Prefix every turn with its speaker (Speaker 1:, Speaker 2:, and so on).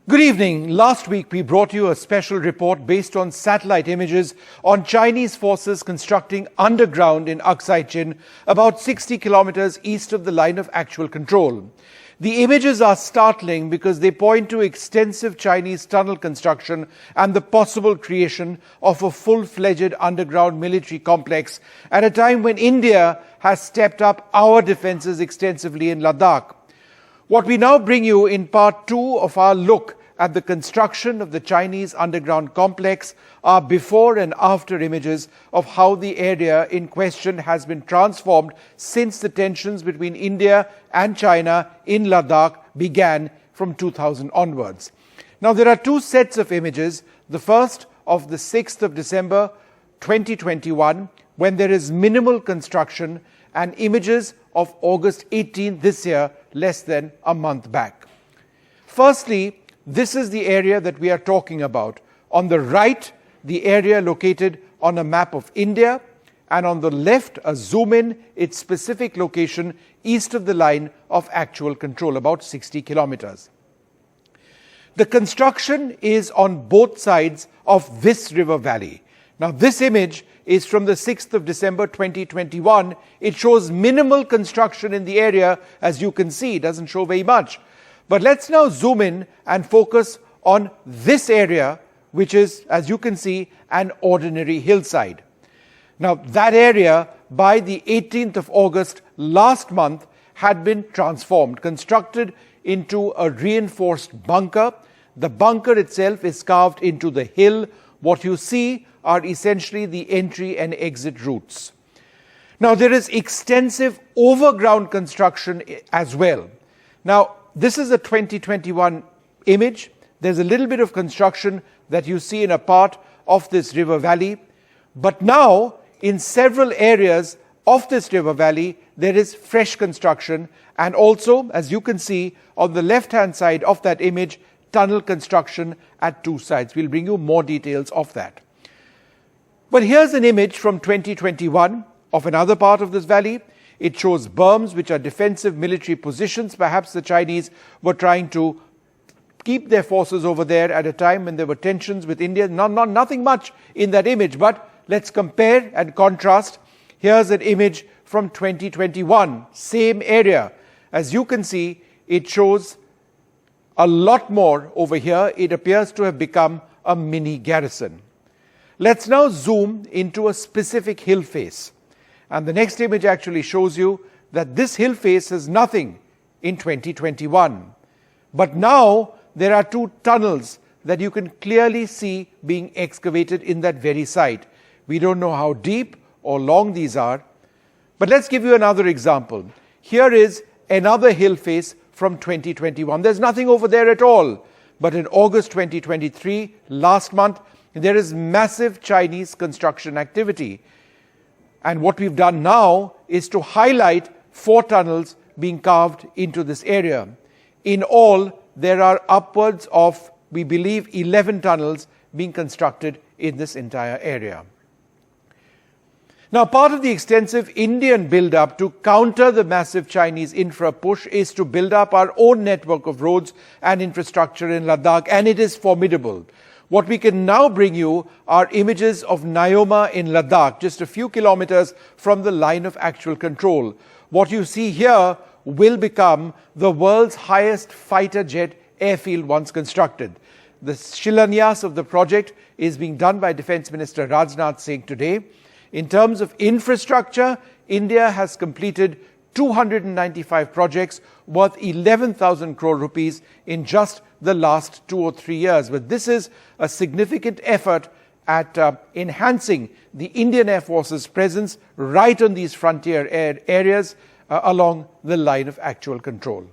Speaker 1: Good evening. Last week we brought you a special report based on satellite images on Chinese forces constructing underground in Aksai Chin, about 60 kilometers east of the line of actual control. The images are startling because they point to extensive Chinese tunnel construction and the possible creation of a full-fledged underground military complex at a time when India has stepped up our defenses extensively in Ladakh. What we now bring you in part 2 of our look at the construction of the Chinese underground complex are before and after images of how the area in question has been transformed since the tensions between India and China in Ladakh began from 2000 onwards. Now there are two sets of images, the first of the 6th of December 2021 when there is minimal construction, and images of August 18 this year, less than a month back. Firstly, this is the area that we are talking about. On the right, the area located on a map of India, and on the left, a zoom in, its specific location east of the line of actual control, about 60 kilometers. The construction is on both sides of this river valley. Now, this image is from the 6th of December 2021. It shows minimal construction in the area, as you can see. It doesn't show very much. But let's now zoom in and focus on this area, which is, as you can see, an ordinary hillside. Now, that area, by the 18th of August last month, had been transformed, constructed into a reinforced bunker. The bunker itself is carved into the hill. What you see are essentially the entry and exit routes. Now, there is extensive overground construction as well. Now, this is a 2021 image. There's a little bit of construction that you see in a part of this river valley. But now, in several areas of this river valley, there is fresh construction. And also, as you can see on the left-hand side of that image, tunnel construction at two sides. We'll bring you more details of that. But here's an image from 2021 of another part of this valley. It shows berms, which are defensive military positions. Perhaps the Chinese were trying to keep their forces over there at a time when there were tensions with India. Nothing much in that image, but let's compare and contrast. Here's an image from 2021, same area. As you can see, it shows a lot more over here. It appears to have become a mini garrison. Let's now zoom into a specific hill face. And the next image actually shows you that this hill face has nothing in 2021. But now there are two tunnels that you can clearly see being excavated in that very site. We don't know how deep or long these are. But let's give you another example. Here is another hill face from 2021. There's nothing over there at all. But in August 2023, last month, there is massive Chinese construction activity. And what we've done now is to highlight 4 tunnels being carved into this area. In all, there are upwards of, we believe, 11 tunnels being constructed in this entire area. Now, part of the extensive Indian build-up to counter the massive Chinese infra push is to build up our own network of roads and infrastructure in Ladakh, and it is formidable. What we can now bring you are images of Nyoma in Ladakh, just a few kilometers from the line of actual control. What you see here will become the world's highest fighter jet airfield once constructed. The shilanyas of the project is being done by Defence Minister Rajnath Singh today. In terms of infrastructure, India has completed 295 projects worth 11,000 crore rupees in just the last 2 or 3 years. But this is a significant effort at enhancing the Indian Air Force's presence right on these frontier areas along the line of actual control.